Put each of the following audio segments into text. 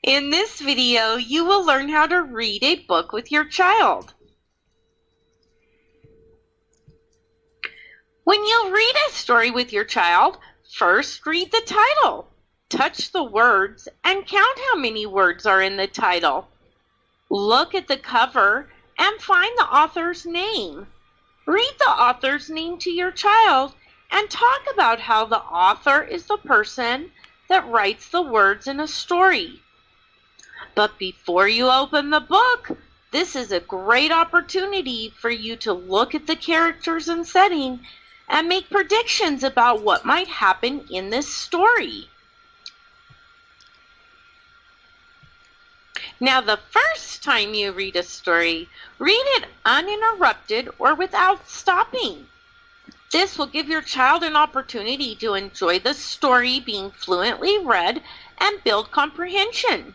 In this video, you will learn how to read a book with your child. When you read a story with your child, first read the title. Touch the words and count how many words are in the title. Look at the cover and find the author's name. Read the author's name to your child and talk about how the author is the person that writes the words in a story. But before you open the book, this is a great opportunity for you to look at the characters and setting and make predictions about what might happen in this story. Now, the first time you read a story, read it uninterrupted or without stopping. This will give your child an opportunity to enjoy the story being fluently read and build comprehension.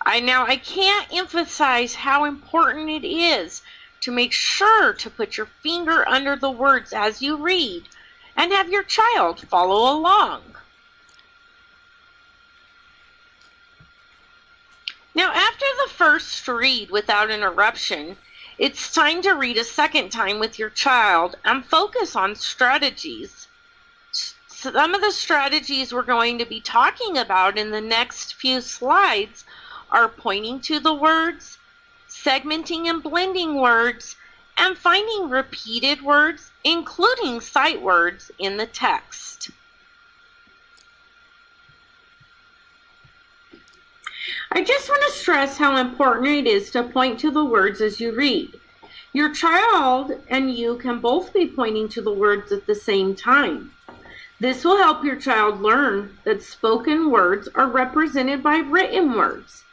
I can't emphasize how important it is to make sure to put your finger under the words as you read and have your child follow along. Now, after the first read without interruption, it's time to read a second time with your child and focus on strategies. Some of the strategies we're going to be talking about in the next few slides are pointing to the words, segmenting and blending words, and finding repeated words, including sight words in the text. I just want to stress how important it is to point to the words as you read. Your child and you can both be pointing to the words at the same time. This will help your child learn that spoken words are represented by written words.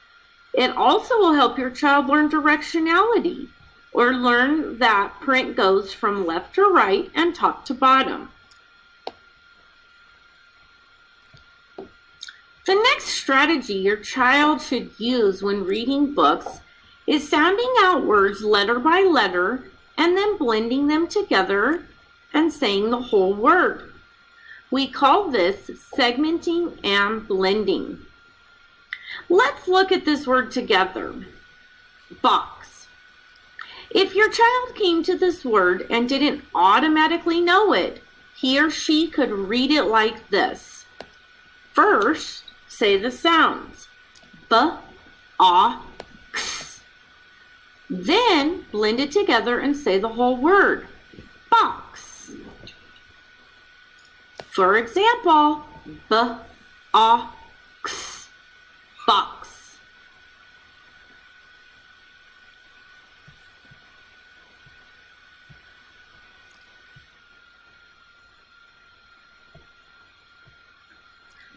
It also will help your child learn directionality, or learn that print goes from left to right and top to bottom. The next strategy your child should use when reading books is sounding out words letter by letter and then blending them together and saying the whole word. We call this segmenting and blending. Let's look at this word together. Box. If your child came to this word and didn't automatically know it, he or she could read it like this. First, say the sounds. B, A, X. Then blend it together and say the whole word. Box. For example, B, A, X. Box.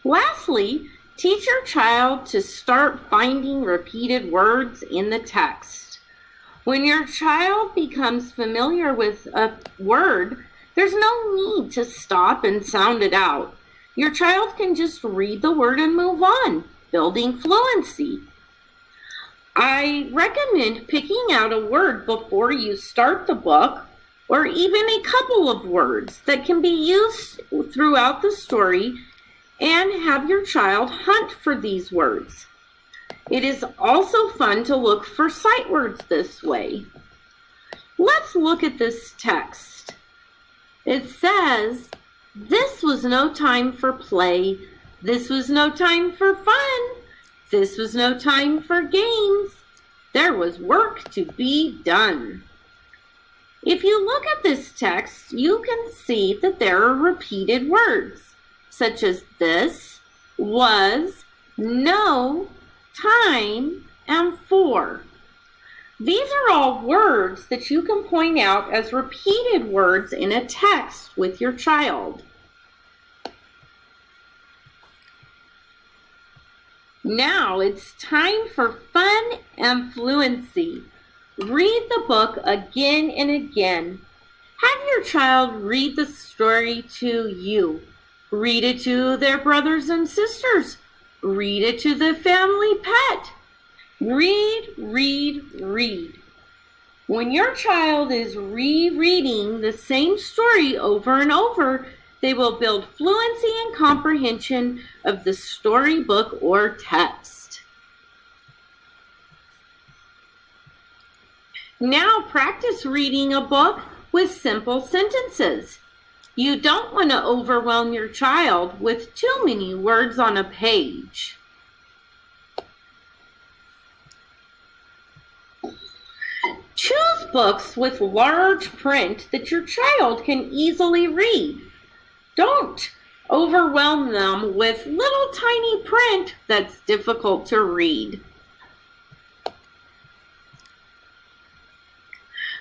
Lastly, teach your child to start finding repeated words in the text. When your child becomes familiar with a word, there's no need to stop and sound it out. Your child can just read the word and move on, building fluency. I recommend picking out a word before you start the book, or even a couple of words that can be used throughout the story, and have your child hunt for these words. It is also fun to look for sight words this way. Let's look at this text. It says, "This was no time for play. This was no time for fun. This was no time for games. There was work to be done." If you look at this text, you can see that there are repeated words, such as this, was, no, time, and for. These are all words that you can point out as repeated words in a text with your child. Now it's time for fun and fluency. Read the book again and again. Have your child read the story to you. Read it to their brothers and sisters. Read it to the family pet. Read, read, read. When your child is rereading the same story over and over, they will build fluency and comprehension of the storybook or text. Now practice reading a book with simple sentences. You don't want to overwhelm your child with too many words on a page. Choose books with large print that your child can easily read. Don't overwhelm them with little tiny print that's difficult to read.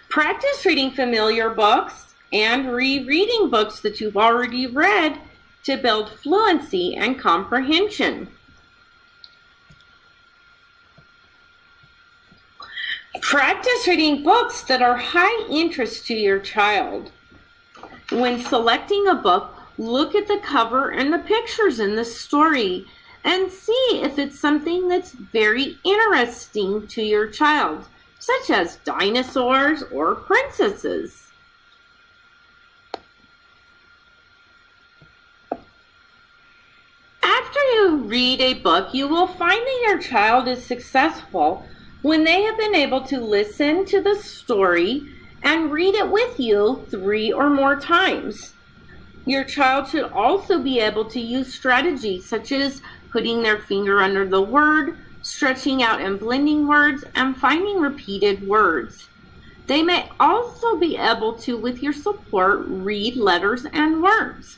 Practice reading familiar books and rereading books that you've already read to build fluency and comprehension. Practice reading books that are high interest to your child. When selecting a book, look at the cover and the pictures in the story and see if it's something that's very interesting to your child, such as dinosaurs or princesses. After you read a book, you will find that your child is successful when they have been able to listen to the story and read it with you 3 or more times. Your child should also be able to use strategies such as putting their finger under the word, stretching out and blending words, and finding repeated words. They may also be able to, with your support, read letters and words.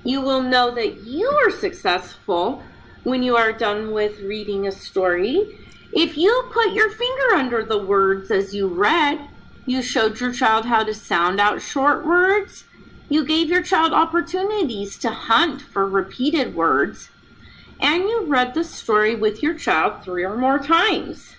You will know that you are successful when you are done with reading a story. If you put your finger under the words as you read, you showed your child how to sound out short words, you gave your child opportunities to hunt for repeated words, and you read the story with your child 3 or more times.